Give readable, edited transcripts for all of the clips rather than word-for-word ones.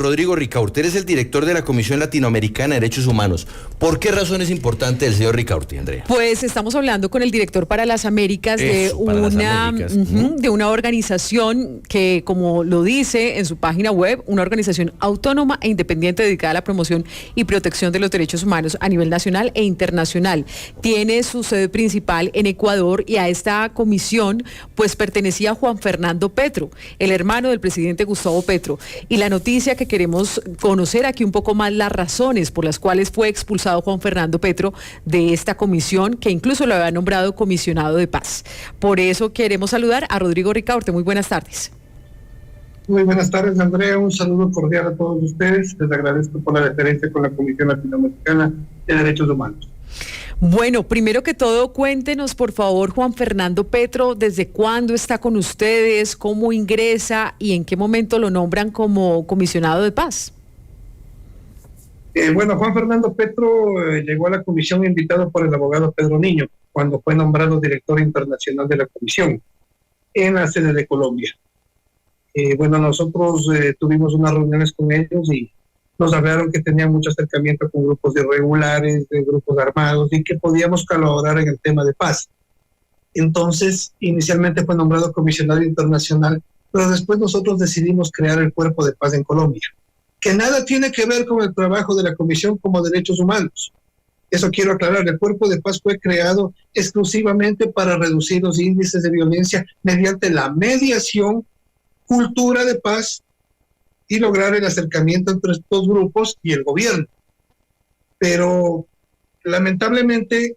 Rodrigo Ricaurte, eres el director de la Comisión Latinoamericana de Derechos Humanos. ¿Por qué razón es importante el señor Ricaurte, Andrea? Pues estamos hablando con el director para las Américas de una organización que, como lo dice en su página web, una organización autónoma e independiente dedicada a la promoción y protección de los derechos humanos a nivel nacional e internacional. Tiene su sede principal en Ecuador y a esta comisión pues pertenecía Juan Fernando Petro, el hermano del presidente Gustavo Petro. Y la noticia que queremos conocer aquí un poco más las razones por las cuales fue expulsado Juan Fernando Petro de esta comisión, que incluso lo había nombrado comisionado de paz. Por eso queremos saludar a Rodrigo Ricaurte. Muy buenas tardes. Muy buenas tardes, Andrea. Un saludo cordial a todos ustedes. Les agradezco por la deferencia con la Comisión Latinoamericana de Derechos Humanos. Bueno, primero que todo, cuéntenos, por favor, Juan Fernando Petro, ¿desde cuándo está con ustedes? ¿Cómo ingresa? ¿Y en qué momento lo nombran como comisionado de paz? Bueno, Juan Fernando Petro llegó a la comisión invitado por el abogado Pedro Niño, cuando fue nombrado director internacional de la comisión, en la sede de Colombia. Bueno, nosotros tuvimos unas reuniones con ellos y nos hablaron que tenían mucho acercamiento con grupos irregulares, de grupos armados, y que podíamos colaborar en el tema de paz. Entonces, inicialmente fue nombrado comisionado internacional, pero después nosotros decidimos crear el Cuerpo de Paz en Colombia, que nada tiene que ver con el trabajo de la Comisión como Derechos Humanos. Eso quiero aclarar. El Cuerpo de Paz fue creado exclusivamente para reducir los índices de violencia mediante la mediación, cultura de paz y lograr el acercamiento entre estos grupos y el gobierno. Pero lamentablemente,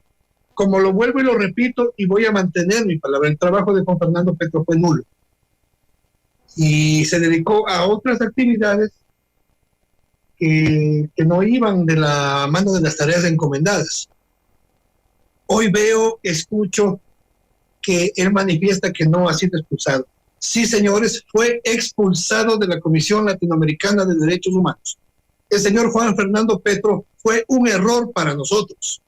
como lo vuelvo y lo repito, y voy a mantener mi palabra, el trabajo de Juan Fernando Petro fue nulo. Y se dedicó a otras actividades que no iban de la mano de las tareas encomendadas. Hoy veo, escucho que él manifiesta que no ha sido expulsado. Sí, señores, fue expulsado de la Comisión Latinoamericana de Derechos Humanos. El señor Juan Fernando Petro fue un error para nosotros.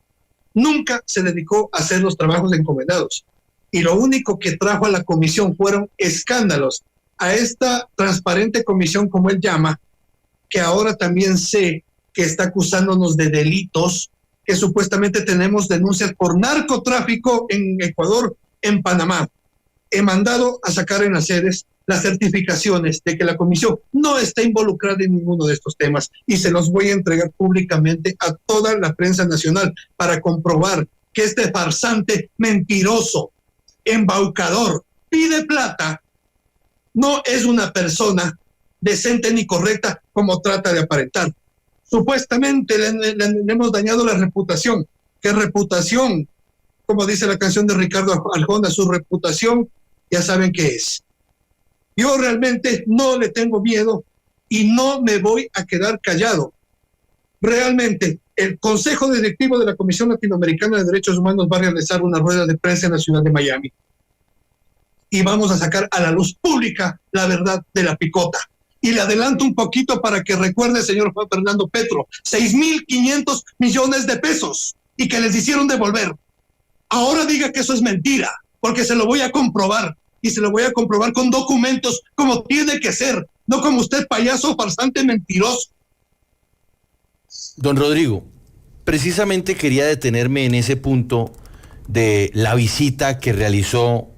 Nunca se dedicó a hacer los trabajos encomendados. Y lo único que trajo a la comisión fueron escándalos. A esta transparente comisión, como él llama, que ahora también sé que está acusándonos de delitos, que supuestamente tenemos denuncias por narcotráfico en Ecuador, en Panamá. He mandado a sacar en las sedes las certificaciones de que la comisión no está involucrada en ninguno de estos temas, y se los voy a entregar públicamente a toda la prensa nacional para comprobar que este farsante, mentiroso, embaucador, pide plata, no es una persona decente ni correcta como trata de aparentar. Supuestamente le hemos dañado la reputación. ¿Qué reputación? Como dice la canción de Ricardo Arjona, su reputación ya saben qué es. Yo realmente no le tengo miedo y no me voy a quedar callado. Realmente, el Consejo Directivo de la Comisión Latinoamericana de Derechos Humanos va a realizar una rueda de prensa en la ciudad de Miami. Y vamos a sacar a la luz pública la verdad de la picota. Y le adelanto un poquito para que recuerde, señor Juan Fernando Petro, 6.500 millones de pesos y que les hicieron devolver. Ahora diga que eso es mentira, porque se lo voy a comprobar, y se lo voy a comprobar con documentos como tiene que ser, no como usted, payaso, farsante, mentiroso. Don Rodrigo, precisamente quería detenerme en ese punto de la visita que realizó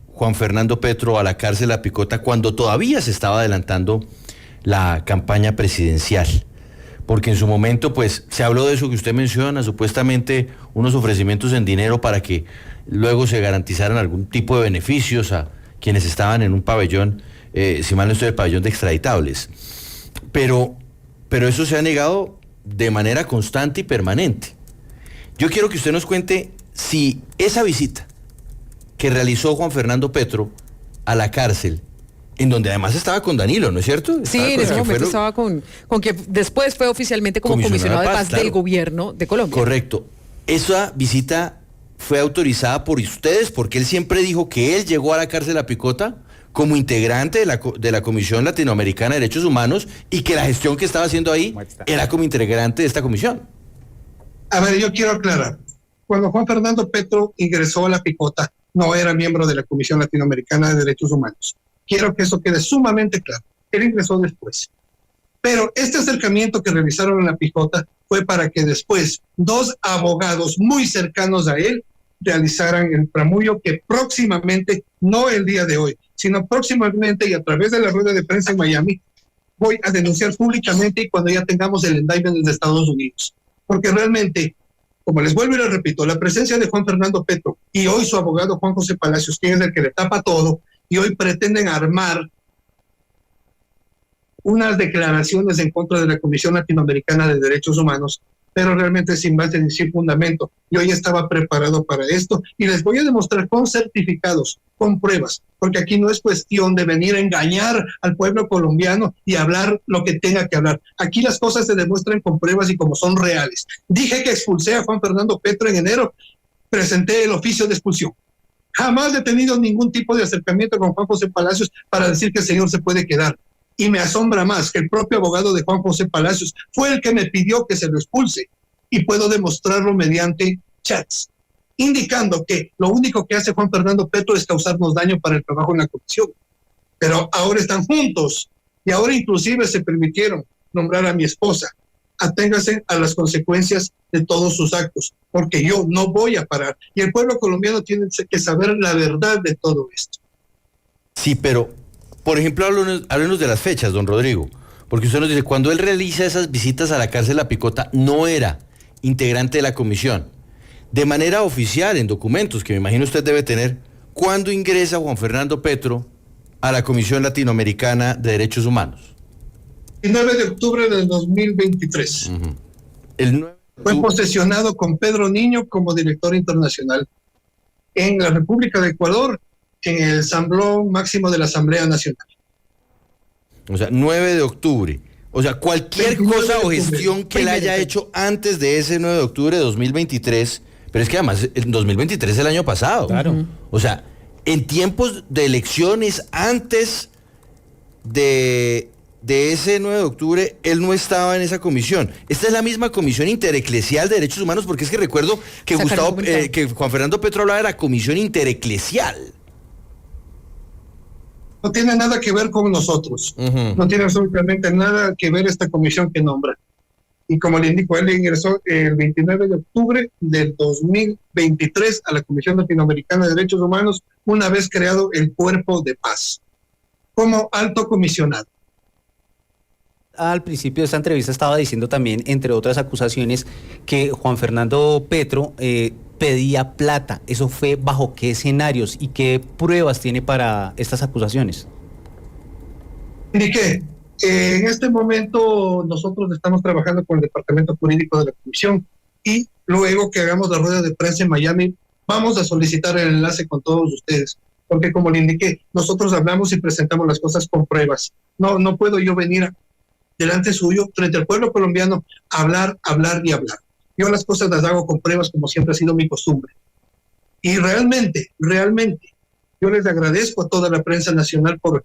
Juan Fernando Petro a la cárcel La Picota cuando todavía se estaba adelantando la campaña presidencial. Porque en su momento, pues, se habló de eso que usted menciona, supuestamente unos ofrecimientos en dinero para que luego se garantizaran algún tipo de beneficios a quienes estaban en un pabellón, si mal no estoy, el pabellón de extraditables. Pero eso se ha negado de manera constante y permanente. Yo quiero que usted nos cuente si esa visita que realizó Juan Fernando Petro a la cárcel, en donde además estaba con Danilo, ¿no es cierto? Sí, en ese momento estaba con que después fue oficialmente como comisionado de paz del gobierno de Colombia. Correcto. Esa visita fue autorizada por ustedes, porque él siempre dijo que él llegó a la cárcel La Picota como integrante de la Comisión Latinoamericana de Derechos Humanos y que la gestión que estaba haciendo ahí era como integrante de esta comisión. A ver, yo quiero aclarar. Cuando Juan Fernando Petro ingresó a La Picota, no era miembro de la Comisión Latinoamericana de Derechos Humanos. Quiero que eso quede sumamente claro. Él ingresó después. Pero este acercamiento que realizaron en la Picota fue para que después 2 abogados muy cercanos a él realizaran el tramullo que próximamente, no el día de hoy, sino próximamente y a través de la rueda de prensa en Miami, voy a denunciar públicamente y cuando ya tengamos el indictment desde Estados Unidos. Porque realmente, como les vuelvo y les repito, la presencia de Juan Fernando Petro y hoy su abogado Juan José Palacios, quien es el que le tapa todo, y hoy pretenden armar unas declaraciones en contra de la Comisión Latinoamericana de Derechos Humanos, pero realmente sin base ni sin fundamento. Yo ya estaba preparado para esto y les voy a demostrar con certificados, con pruebas, porque aquí no es cuestión de venir a engañar al pueblo colombiano y hablar lo que tenga que hablar. Aquí las cosas se demuestran con pruebas y como son reales. Dije que expulsé a Juan Fernando Petro en enero, presenté el oficio de expulsión. Jamás he tenido ningún tipo de acercamiento con Juan José Palacios para decir que el señor se puede quedar. Y me asombra más que el propio abogado de Juan José Palacios fue el que me pidió que se lo expulse. Y puedo demostrarlo mediante chats, indicando que lo único que hace Juan Fernando Petro es causarnos daño para el trabajo en la comisión. Pero ahora están juntos y ahora inclusive se permitieron nombrar a mi esposa. Aténgase a las consecuencias de todos sus actos, porque yo no voy a parar. Y el pueblo colombiano tiene que saber la verdad de todo esto. Sí, pero, por ejemplo, háblenos de las fechas, don Rodrigo, porque usted nos dice, cuando él realiza esas visitas a la cárcel La Picota, no era integrante de la comisión. De manera oficial, en documentos que me imagino usted debe tener, ¿cuándo ingresa Juan Fernando Petro a la Comisión Latinoamericana de Derechos Humanos? El 9 de octubre del 2023. Uh-huh. El 9 Fue posesionado con Pedro Niño como director internacional en la República de Ecuador, en el Salón Máximo de la Asamblea Nacional. O sea, 9 de octubre. O sea, cualquier cosa o gestión que él haya hecho antes de ese 9 de octubre de 2023, pero es que además el 2023 es el año pasado. Claro. O sea, en tiempos de elecciones, antes de ese 9 de octubre, él no estaba en esa comisión. Esta es la misma Comisión Intereclesial de Derechos Humanos, porque es que recuerdo que que Juan Fernando Petro hablaba de la Comisión Intereclesial. No tiene nada que ver con nosotros. Uh-huh. No tiene absolutamente nada que ver esta comisión que nombra. Y como le indico, él ingresó el 29 de octubre del 2023 a la Comisión Latinoamericana de Derechos Humanos, una vez creado el Cuerpo de Paz, como alto comisionado. Al principio de esta entrevista estaba diciendo también, entre otras acusaciones, que Juan Fernando Petro pedía plata. ¿Eso fue bajo qué escenarios y qué pruebas tiene para estas acusaciones? Indiqué, en este momento nosotros estamos trabajando con el Departamento Jurídico de la Comisión y luego que hagamos la rueda de prensa en Miami, vamos a solicitar el enlace con todos ustedes. Porque como le indiqué, nosotros hablamos y presentamos las cosas con pruebas. No puedo yo venir delante suyo, frente al pueblo colombiano, hablar y hablar. Yo las cosas las hago con pruebas como siempre ha sido mi costumbre. Y realmente, yo les agradezco a toda la prensa nacional por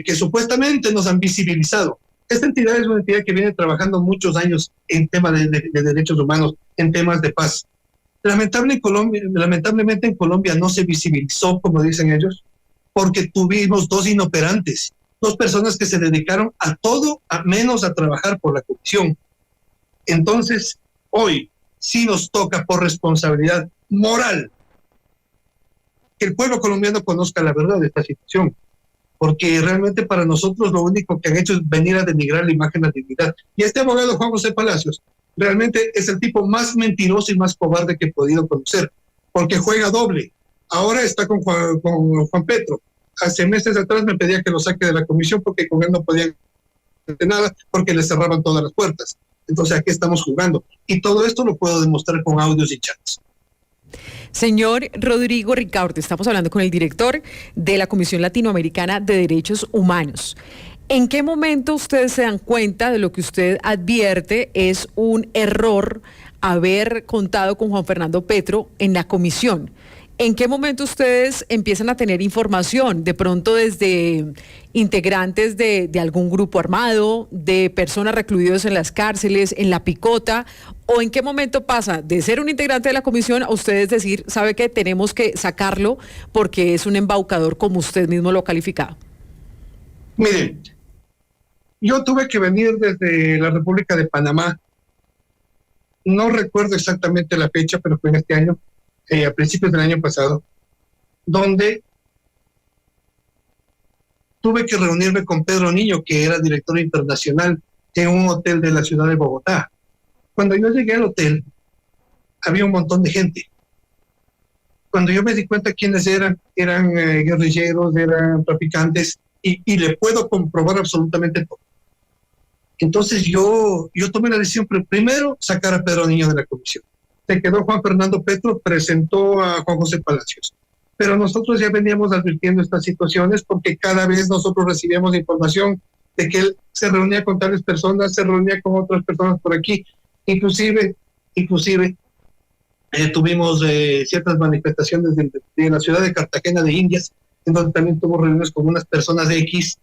que supuestamente nos han visibilizado. Esta entidad es una entidad que viene trabajando muchos años en temas de derechos humanos, en temas de paz. Lamentablemente en Colombia no se visibilizó, como dicen ellos, porque tuvimos 2 inoperantes, 2 personas que se dedicaron a todo, a menos a trabajar por la comisión. Entonces, hoy sí nos toca por responsabilidad moral que el pueblo colombiano conozca la verdad de esta situación, porque realmente para nosotros lo único que han hecho es venir a denigrar la imagen de la dignidad. Y este abogado Juan José Palacios realmente es el tipo más mentiroso y más cobarde que he podido conocer, porque juega doble. Ahora está con Juan Petro. Hace meses atrás me pedía que lo saque de la comisión porque con él no podían hacer nada porque le cerraban todas las puertas. Entonces aquí estamos jugando. Y todo esto lo puedo demostrar con audios y chats. Señor Rodrigo Ricaurte, estamos hablando con el director de la Comisión Latinoamericana de Derechos Humanos. ¿En qué momento ustedes se dan cuenta de lo que usted advierte es un error haber contado con Juan Fernando Petro en la comisión? ¿En qué momento ustedes empiezan a tener información, de pronto desde integrantes de algún grupo armado, de personas recluidas en las cárceles, en la Picota? ¿O en qué momento pasa de ser un integrante de la comisión a ustedes decir, sabe que tenemos que sacarlo porque es un embaucador, como usted mismo lo ha calificado? Miren, yo tuve que venir desde la República de Panamá. No recuerdo exactamente la fecha, pero fue en este año, a principios del año pasado, donde tuve que reunirme con Pedro Niño, que era director internacional en un hotel de la ciudad de Bogotá. Cuando yo llegué al hotel, había un montón de gente. Cuando yo me di cuenta quiénes eran guerrilleros, eran traficantes, y le puedo comprobar absolutamente todo. Entonces yo tomé la decisión, primero, sacar a Pedro Niño de la comisión. Se quedó Juan Fernando Petro, presentó a Juan José Palacios. Pero nosotros ya veníamos advirtiendo estas situaciones porque cada vez nosotros recibíamos información de que él se reunía con tales personas, se reunía con otras personas por aquí. Inclusive tuvimos ciertas manifestaciones de la ciudad de Cartagena de Indias, en donde también tuvo reuniones con unas personas de X,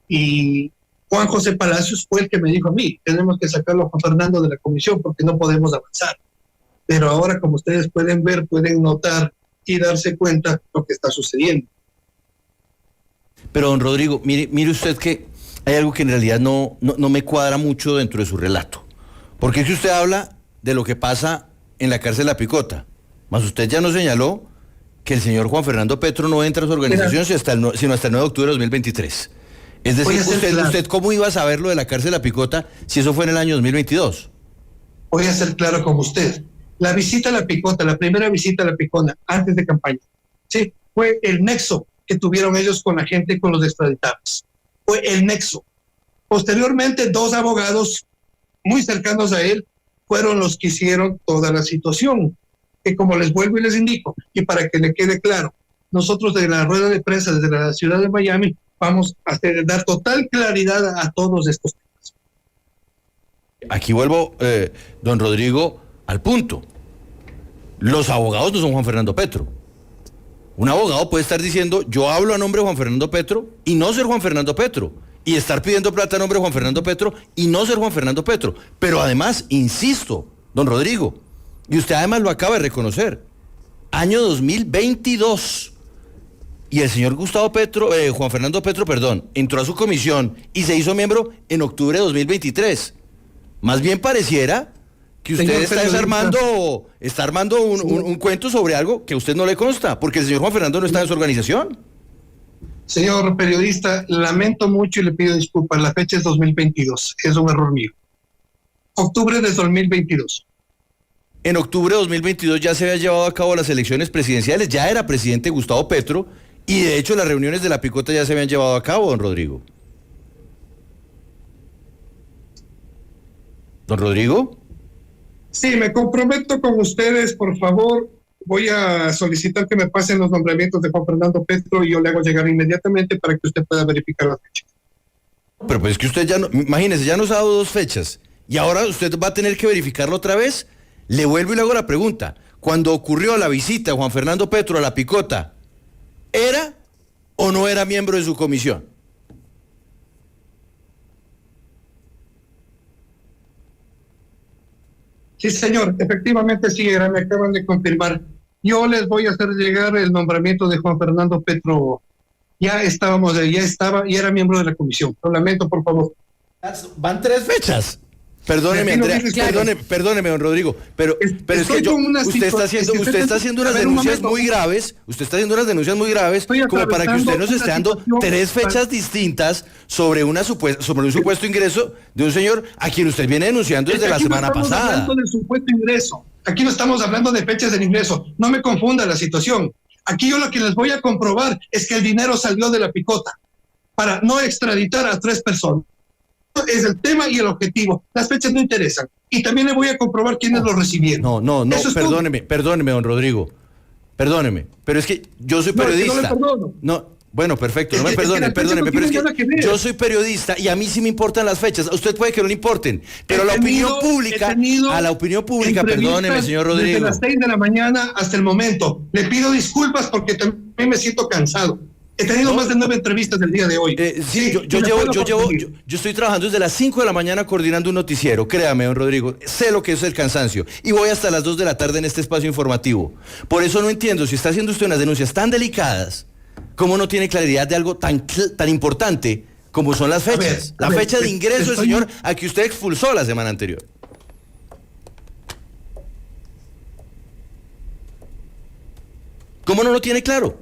y Juan José Palacios fue el que me dijo a mí, tenemos que sacarlo a Juan Fernando de la comisión porque no podemos avanzar. Pero ahora, como ustedes pueden ver, pueden notar y darse cuenta lo que está sucediendo. Pero don Rodrigo, mire usted que hay algo que en realidad no me cuadra mucho dentro de su relato. Porque es que usted habla de lo que pasa en la cárcel La Picota, más usted ya nos señaló que el señor Juan Fernando Petro no entra a su organización sino hasta el 9 de octubre de 2023. Es decir, usted ¿cómo iba a saber lo de la cárcel La Picota si eso fue en el año 2022? Voy a ser claro con usted. La visita a La Picota, la primera visita a La Picota antes de campaña, sí, fue el nexo que tuvieron ellos con la gente, con los extraditados. Fue el nexo. Posteriormente, dos abogados muy cercanos a él fueron los que hicieron toda la situación. Que como les vuelvo y les indico, y para que le quede claro, nosotros de la rueda de prensa desde la ciudad de Miami vamos a dar total claridad a todos estos temas. Aquí vuelvo, don Rodrigo, al punto. Los abogados no son Juan Fernando Petro. Un abogado puede estar diciendo, yo hablo a nombre de Juan Fernando Petro y no ser Juan Fernando Petro. Y estar pidiendo plata a nombre de Juan Fernando Petro y no ser Juan Fernando Petro. Pero además, insisto, don Rodrigo, y usted además lo acaba de reconocer, año 2022. Y el señor Juan Fernando Petro, entró a su comisión y se hizo miembro en octubre de 2023. Más bien pareciera que usted está armando un cuento sobre algo que a usted no le consta, porque el señor Juan Fernando no está en su organización. Señor periodista, lamento mucho y le pido disculpas. La fecha es 2022, es un error mío. Octubre de 2022. En octubre de 2022 ya se había llevado a cabo las elecciones presidenciales, ya era presidente Gustavo Petro, y de hecho las reuniones de La Picota ya se habían llevado a cabo, don Rodrigo. ¿Don Rodrigo? Sí, me comprometo con ustedes, por favor. Voy a solicitar que me pasen los nombramientos de Juan Fernando Petro y yo le hago llegar inmediatamente para que usted pueda verificar las fechas. Pero pues es que usted imagínese, ya nos ha dado 2 fechas y ahora usted va a tener que verificarlo otra vez. Le vuelvo y le hago la pregunta. Cuando ocurrió la visita de Juan Fernando Petro a La Picota, ¿era o no era miembro de su comisión? Sí, señor, efectivamente sí era, me acaban de confirmar. Yo les voy a hacer llegar el nombramiento de Juan Fernando Petro. Ya era miembro de la comisión. Lo lamento, por favor. Van 3 fechas. Perdóneme, Andrea, perdóneme, don Rodrigo, pero es que usted está haciendo unas denuncias muy graves, como para que usted nos esté dando 3 fechas distintas sobre un supuesto ingreso de un señor a quien usted viene denunciando desde la semana pasada. Aquí no estamos hablando del supuesto ingreso, aquí no estamos hablando de fechas del ingreso, no me confunda la situación. Aquí yo lo que les voy a comprobar es que el dinero salió de La Picota para no extraditar a 3 personas. Es el tema y el objetivo. Las fechas no interesan. Y también le voy a comprobar quiénes lo recibieron. No, perdóneme, don Rodrigo. Perdóneme, pero es que yo soy periodista. Bueno, perfecto, no me perdone, pero es que yo soy periodista y a mí sí me importan las fechas. A usted puede que no le importen, pero a la opinión pública, perdóneme, señor Rodrigo. Desde las 6 de la mañana hasta el momento. Le pido disculpas porque también me siento cansado. He tenido más de 9 entrevistas del día de hoy. Yo estoy trabajando desde las 5 de la mañana coordinando un noticiero, créame, don Rodrigo, sé lo que es el cansancio, y voy hasta las 2 de la tarde en este espacio informativo. Por eso no entiendo, si está haciendo usted unas denuncias tan delicadas, ¿cómo no tiene claridad de algo tan importante como son las fechas. La fecha de ingreso del señor a que usted expulsó la semana anterior. ¿Cómo no lo tiene claro?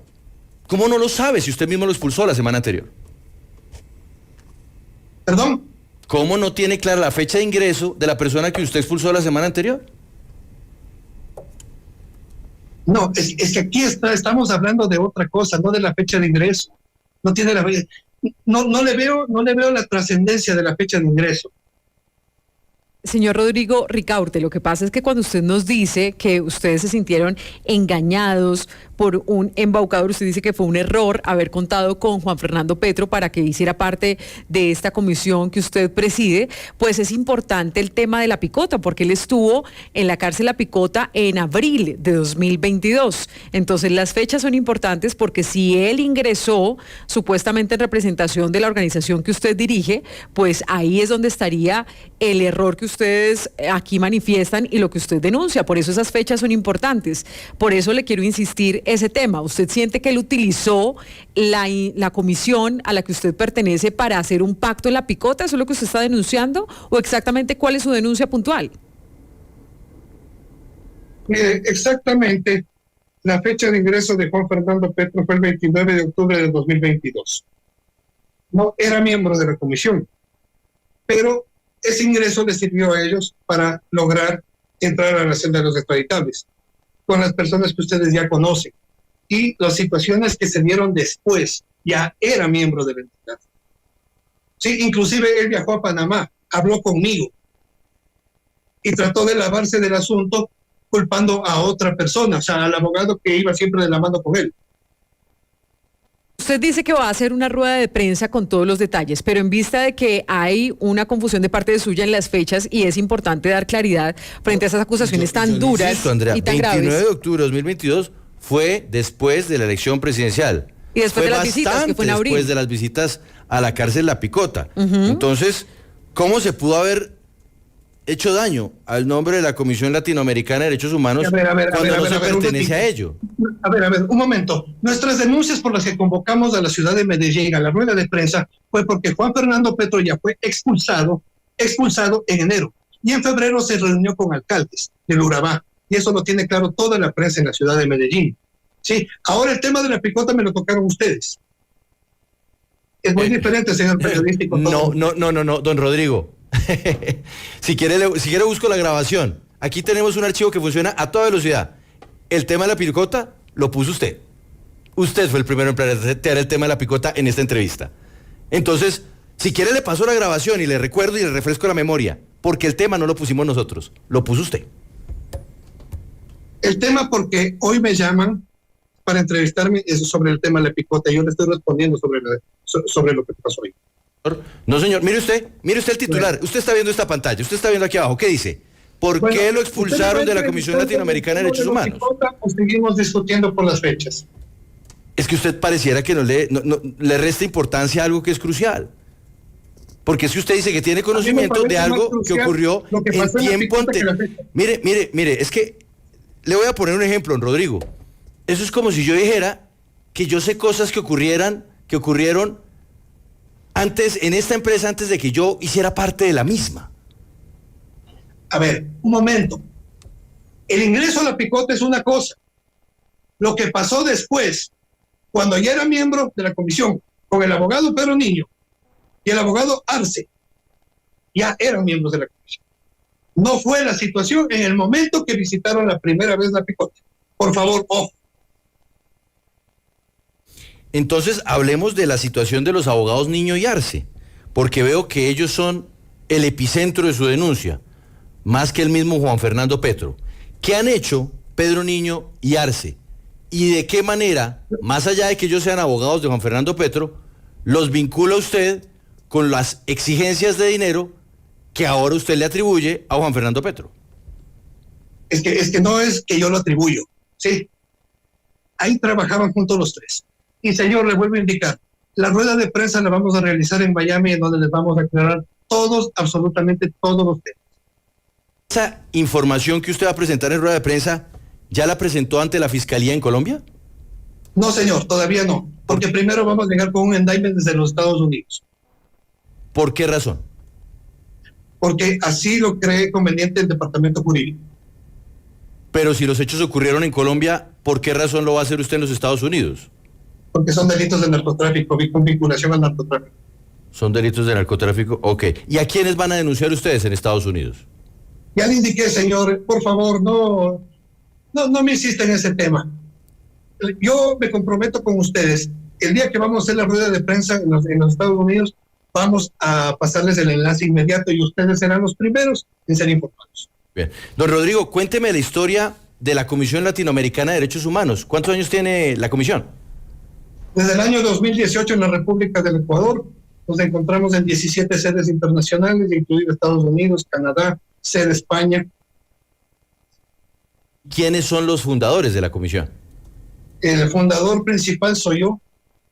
¿Cómo no lo sabe si usted mismo lo expulsó la semana anterior? ¿Perdón? ¿Cómo no tiene clara la fecha de ingreso de la persona que usted expulsó la semana anterior? No, es que aquí estamos hablando de otra cosa, no de la fecha de ingreso. No tiene no le veo la trascendencia de la fecha de ingreso. Señor Rodrigo Ricaurte, lo que pasa es que cuando usted nos dice que ustedes se sintieron engañados por un embaucador, usted dice que fue un error haber contado con Juan Fernando Petro para que hiciera parte de esta comisión que usted preside, pues es importante el tema de La Picota, porque él estuvo en la cárcel La Picota en abril de 2022. Entonces las fechas son importantes porque si él ingresó supuestamente en representación de la organización que usted dirige, pues ahí es donde estaría el error que ustedes aquí manifiestan y lo que usted denuncia. Por eso esas fechas son importantes. Por eso le quiero insistir ese tema. ¿Usted siente que él utilizó la comisión a la que usted pertenece para hacer un pacto en La Picota? ¿Eso es lo que usted está denunciando? ¿O exactamente cuál es su denuncia puntual? Exactamente. La fecha de ingreso de Juan Fernando Petro fue el 29 de octubre de 2022. No era miembro de la comisión, pero ese ingreso les sirvió a ellos para lograr entrar a la senda de los extraditables con las personas que ustedes ya conocen. Y las situaciones que se dieron después, ya era miembro de la entidad. Sí, inclusive él viajó a Panamá, habló conmigo y trató de lavarse del asunto culpando a otra persona, o sea, al abogado que iba siempre de la mano con él. Usted dice que va a hacer una rueda de prensa con todos los detalles, pero en vista de que hay una confusión de parte de suya en las fechas y es importante dar claridad frente a esas acusaciones tan duras insisto, Andrea, y tan 29 graves. de octubre de 2022 fue después de la elección presidencial. Y después fue de las visitas, que fue en abril. Después de las visitas a la cárcel La Picota. Entonces, ¿cómo se pudo haber hecho daño al nombre de la Comisión Latinoamericana de Derechos Humanos cuando no se pertenece a ello? A ver, un momento. Nuestras denuncias por las que convocamos a la ciudad de Medellín a la rueda de prensa fue porque Juan Fernando Petro ya fue expulsado en enero. Y en febrero se reunió con alcaldes del Urabá. Y eso lo tiene claro toda la prensa en la ciudad de Medellín. Sí, ahora el tema de La Picota me lo tocaron ustedes. Es muy diferente, señor periodístico. No, don Rodrigo. si quiere busco la grabación. Aquí tenemos un archivo que funciona a toda velocidad. El tema de La Picota lo puso usted. Usted fue el primero en plantear el tema de La Picota en esta entrevista. Entonces, si quiere le paso la grabación y le recuerdo y le refresco la memoria, porque el tema no lo pusimos nosotros, lo puso usted. El tema porque hoy me llaman para entrevistarme sobre el tema de La Picota y yo le estoy respondiendo sobre lo que pasó hoy. No, señor, mire usted el titular. Bueno. Usted está viendo esta pantalla, usted está viendo aquí abajo. ¿Qué dice? ¿Por qué lo expulsaron de la Comisión Latinoamericana de Derechos Humanos? ¿O seguimos discutiendo por las fechas? Es que usted pareciera que no le resta importancia a algo que es crucial. Porque si usted dice que tiene conocimiento de algo que ocurrió en tiempo anterior. Mire, es que le voy a poner un ejemplo, don Rodrigo. Eso es como si yo dijera que yo sé cosas que ocurrieron antes, en esta empresa, antes de que yo hiciera parte de la misma. A ver, un momento. El ingreso a La Picota es una cosa. Lo que pasó después, cuando ya era miembro de la comisión, con el abogado Pedro Niño y el abogado Arce, ya eran miembros de la comisión. No fue la situación en el momento que visitaron la primera vez La Picota. Por favor, ojo. Entonces, hablemos de la situación de los abogados Niño y Arce, porque veo que ellos son el epicentro de su denuncia, más que el mismo Juan Fernando Petro. ¿Qué han hecho Pedro Niño y Arce? ¿Y de qué manera, más allá de que ellos sean abogados de Juan Fernando Petro, los vincula usted con las exigencias de dinero que ahora usted le atribuye a Juan Fernando Petro? Es que no es que yo lo atribuyo, ¿sí? Ahí trabajaban juntos los tres. Y señor, le vuelvo a indicar, la rueda de prensa la vamos a realizar en Miami, en donde les vamos a aclarar absolutamente todos los temas. ¿Esa información que usted va a presentar en rueda de prensa, ya la presentó ante la Fiscalía en Colombia? No, señor, todavía no, porque primero vamos a llegar con un indictment desde los Estados Unidos. ¿Por qué razón? Porque así lo cree conveniente el departamento jurídico. Pero si los hechos ocurrieron en Colombia, ¿por qué razón lo va a hacer usted en los Estados Unidos? Porque son delitos de narcotráfico, con vinculación al narcotráfico. Son delitos de narcotráfico, ok. ¿Y a quiénes van a denunciar ustedes en Estados Unidos? Ya le indiqué, señor, por favor, no me insista en ese tema. Yo me comprometo con ustedes. El día que vamos a hacer la rueda de prensa en los Estados Unidos, vamos a pasarles el enlace inmediato y ustedes serán los primeros en ser informados. Bien. Don Rodrigo, cuénteme la historia de la Comisión Latinoamericana de Derechos Humanos. ¿Cuántos años tiene la comisión? Desde el año 2018 en la República del Ecuador nos encontramos en 17 sedes internacionales, incluido Estados Unidos, Canadá, sede España. ¿Quiénes son los fundadores de la comisión? El fundador principal soy yo,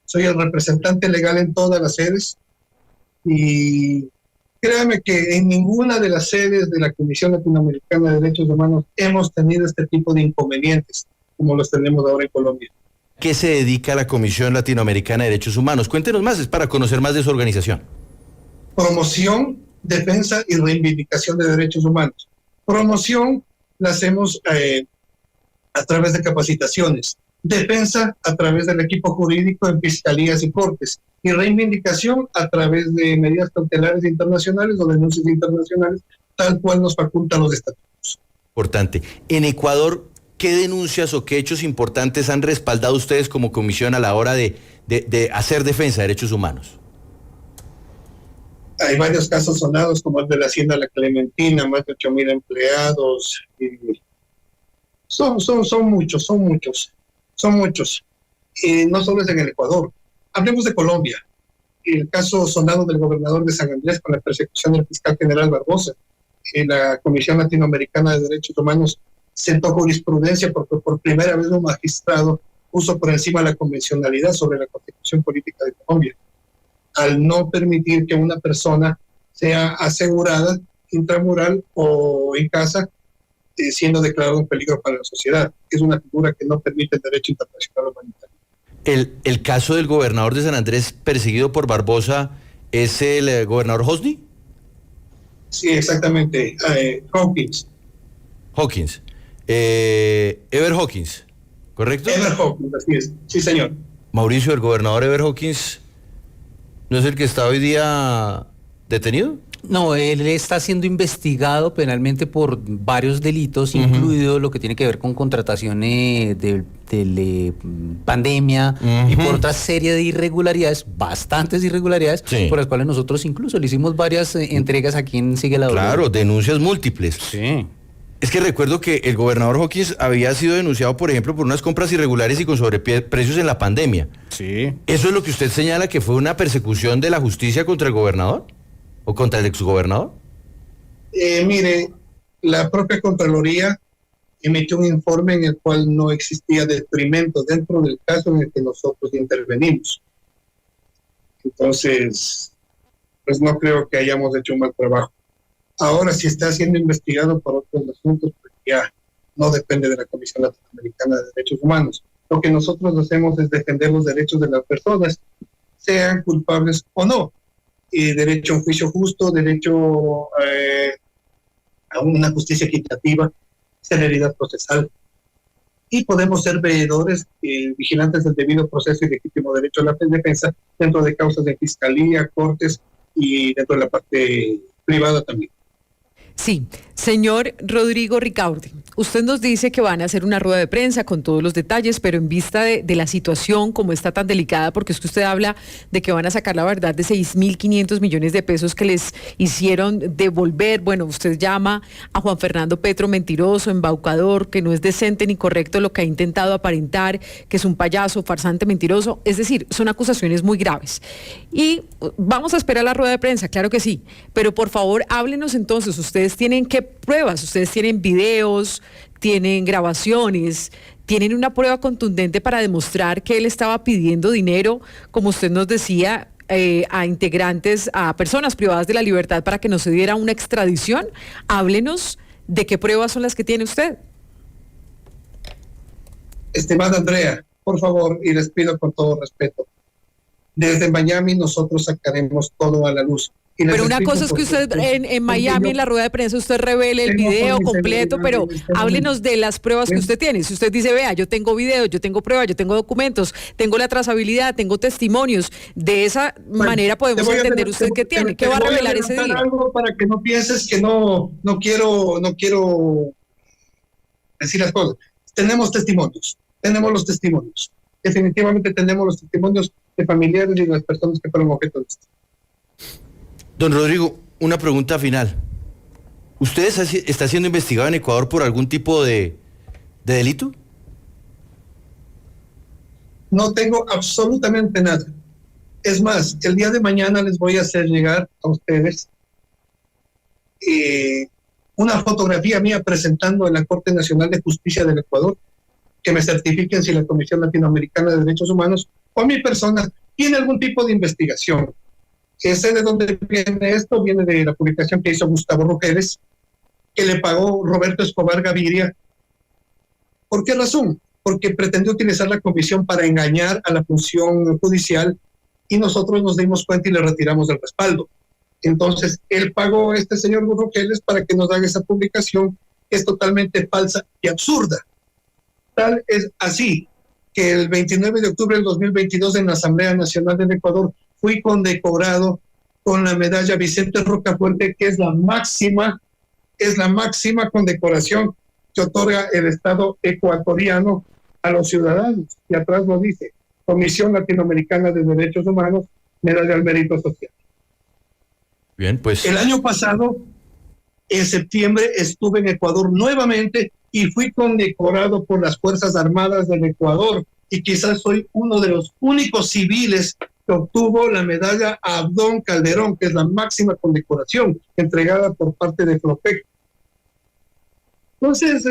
soy el representante legal en todas las sedes y créame que en ninguna de las sedes de la Comisión Latinoamericana de Derechos Humanos hemos tenido este tipo de inconvenientes como los tenemos ahora en Colombia. ¿Qué se dedica a la Comisión Latinoamericana de Derechos Humanos? Cuéntenos más, es para conocer más de su organización. Promoción, defensa y reivindicación de derechos humanos. Promoción la hacemos a través de capacitaciones. Defensa a través del equipo jurídico en fiscalías y cortes. Y reivindicación a través de medidas cautelares internacionales o denuncias internacionales, tal cual nos facultan los estatutos. Importante. En Ecuador, ¿qué denuncias o qué hechos importantes han respaldado ustedes como comisión a la hora de hacer defensa de derechos humanos? Hay varios casos sonados, como el de la Hacienda La Clementina, más de 8,000 empleados. Son muchos. No solo es en el Ecuador. Hablemos de Colombia. El caso sonado del gobernador de San Andrés con la persecución del fiscal general Barbosa. La Comisión Latinoamericana de Derechos Humanos sentó jurisprudencia porque por primera vez un magistrado puso por encima la convencionalidad sobre la Constitución Política de Colombia, al no permitir que una persona sea asegurada intramural o en casa, siendo declarado un peligro para la sociedad. Es una figura que no permite el derecho internacional humanitario. ¿El caso del gobernador de San Andrés perseguido por Barbosa es el gobernador Hosni? Sí, exactamente. Hawkins. Ever Hawkins, ¿correcto? Ever Hawkins, así es. Sí, señor. Mauricio, el gobernador Ever Hawkins, ¿no es el que está hoy día detenido? No, él está siendo investigado penalmente por varios delitos, incluido lo que tiene que ver con contrataciones de pandemia y por otra serie de irregularidades, bastantes irregularidades, sí, por las cuales nosotros incluso le hicimos varias entregas a quien sigue la Claro, doble. Denuncias múltiples. Sí. Es que recuerdo que el gobernador Hawkins había sido denunciado, por ejemplo, por unas compras irregulares y con sobreprecios en la pandemia. Sí. ¿Eso es lo que usted señala que fue una persecución de la justicia contra el gobernador? ¿O contra el exgobernador? Mire, la propia Contraloría emitió un informe en el cual no existía detrimento dentro del caso en el que nosotros intervenimos. Entonces, pues no creo que hayamos hecho un mal trabajo. Ahora, si está siendo investigado por otros asuntos, pues ya no depende de la Comisión Latinoamericana de Derechos Humanos. Lo que nosotros hacemos es defender los derechos de las personas, sean culpables o no. Derecho a un juicio justo, derecho a una justicia equitativa, celeridad procesal. Y podemos ser veedores, vigilantes del debido proceso y legítimo derecho a la defensa dentro de causas de fiscalía, cortes y dentro de la parte privada también. Sí, señor Rodrigo Ricaurte, usted nos dice que van a hacer una rueda de prensa con todos los detalles, pero en vista de la situación como está tan delicada, porque es que usted habla de que van a sacar la verdad de 6.500 millones de pesos que les hicieron devolver. Bueno, usted llama a Juan Fernando Petro mentiroso, embaucador, que no es decente ni correcto lo que ha intentado aparentar, que es un payaso, farsante, mentiroso. Es decir, son acusaciones muy graves. Y vamos a esperar la rueda de prensa, claro que sí, pero por favor háblenos entonces, ustedes tienen qué pruebas, ustedes tienen videos, tienen grabaciones, tienen una prueba contundente para demostrar que él estaba pidiendo dinero, como usted nos decía, a integrantes, a personas privadas de la libertad para que no se diera una extradición. Háblenos de qué pruebas son las que tiene usted. Estimada Andrea, por favor, y les pido con todo respeto, desde Miami nosotros sacaremos todo a la luz. Pero una cosa es que usted en Miami, en la rueda de prensa, usted revele el video completo, pero háblenos de las pruebas que usted tiene. Si usted dice, vea, yo tengo videos, yo tengo pruebas, yo tengo documentos, tengo la trazabilidad, tengo testimonios, de esa manera podemos entender usted qué tiene. ¿Qué va a revelar ese día? Algo para que no pienses que no quiero decir las cosas. Tenemos los testimonios. Definitivamente tenemos los testimonios de familiares y de las personas que fueron objeto de esto. Don Rodrigo, una pregunta final. ¿Usted está siendo investigado en Ecuador por algún tipo de delito? No tengo absolutamente nada. Es más, el día de mañana les voy a hacer llegar a ustedes una fotografía mía presentando en la Corte Nacional de Justicia del Ecuador, que me certifiquen si la Comisión Latinoamericana de Derechos Humanos o mi persona tiene algún tipo de investigación. ¿Sé de dónde viene esto? Viene de la publicación que hizo Gustavo Rugeles, que le pagó Roberto Escobar Gaviria. ¿Por qué razón? Porque pretendió utilizar la comisión para engañar a la función judicial y nosotros nos dimos cuenta y le retiramos el respaldo. Entonces, él pagó a este señor Rugeles para que nos haga esa publicación que es totalmente falsa y absurda. Tal es así que el 29 de octubre del 2022 en la Asamblea Nacional del Ecuador fui condecorado con la medalla Vicente Rocafuerte, que es la máxima condecoración que otorga el Estado ecuatoriano a los ciudadanos. Y atrás lo dice, Comisión Latinoamericana de Derechos Humanos, medalla al mérito social. Bien, pues. El año pasado, en septiembre, estuve en Ecuador nuevamente y fui condecorado por las Fuerzas Armadas del Ecuador. Y quizás soy uno de los únicos civiles que obtuvo la medalla Abdón Calderón, que es la máxima condecoración entregada por parte de FLOPEC. Entonces,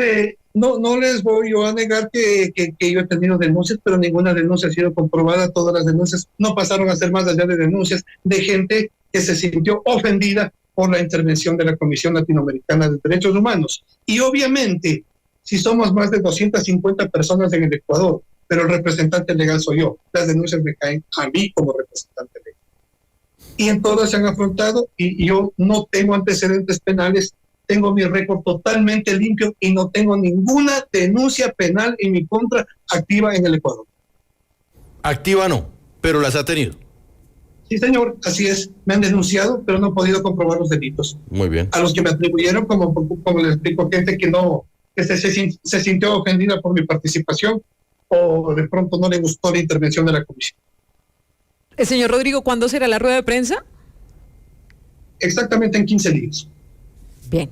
no les voy yo a negar que yo he tenido denuncias, pero ninguna denuncia ha sido comprobada. Todas las denuncias no pasaron a ser más allá de denuncias de gente que se sintió ofendida por la intervención de la Comisión Latinoamericana de Derechos Humanos. Y obviamente, si somos más de 250 personas en el Ecuador, pero el representante legal soy yo, las denuncias me caen a mí como representante legal. Y en todas se han afrontado y yo no tengo antecedentes penales, tengo mi récord totalmente limpio y no tengo ninguna denuncia penal en mi contra activa en el Ecuador. Activa no, pero las ha tenido. Sí, señor, así es. Me han denunciado, pero no he podido comprobar los delitos. Muy bien. A los que me atribuyeron, como les explico, gente que se sintió ofendida por mi participación o de pronto no le gustó la intervención de la comisión. Señor Rodrigo, ¿cuándo será la rueda de prensa? Exactamente en 15 días. Bien.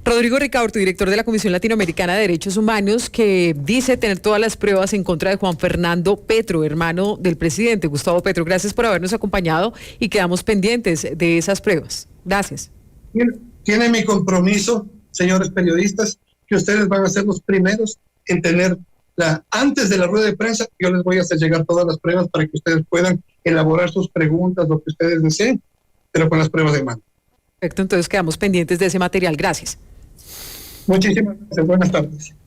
Rodrigo Ricaurte, director de la Comisión Latinoamericana de Derechos Humanos, que dice tener todas las pruebas en contra de Juan Fernando Petro, hermano del presidente Gustavo Petro. Gracias por habernos acompañado y quedamos pendientes de esas pruebas. Gracias. Tiene mi compromiso, señores periodistas, que ustedes van a ser los primeros en tener antes de la rueda de prensa. Yo les voy a hacer llegar todas las pruebas para que ustedes puedan elaborar sus preguntas, lo que ustedes deseen, pero con las pruebas de mano. Perfecto, entonces quedamos pendientes de ese material. Gracias. Muchísimas gracias. Buenas tardes.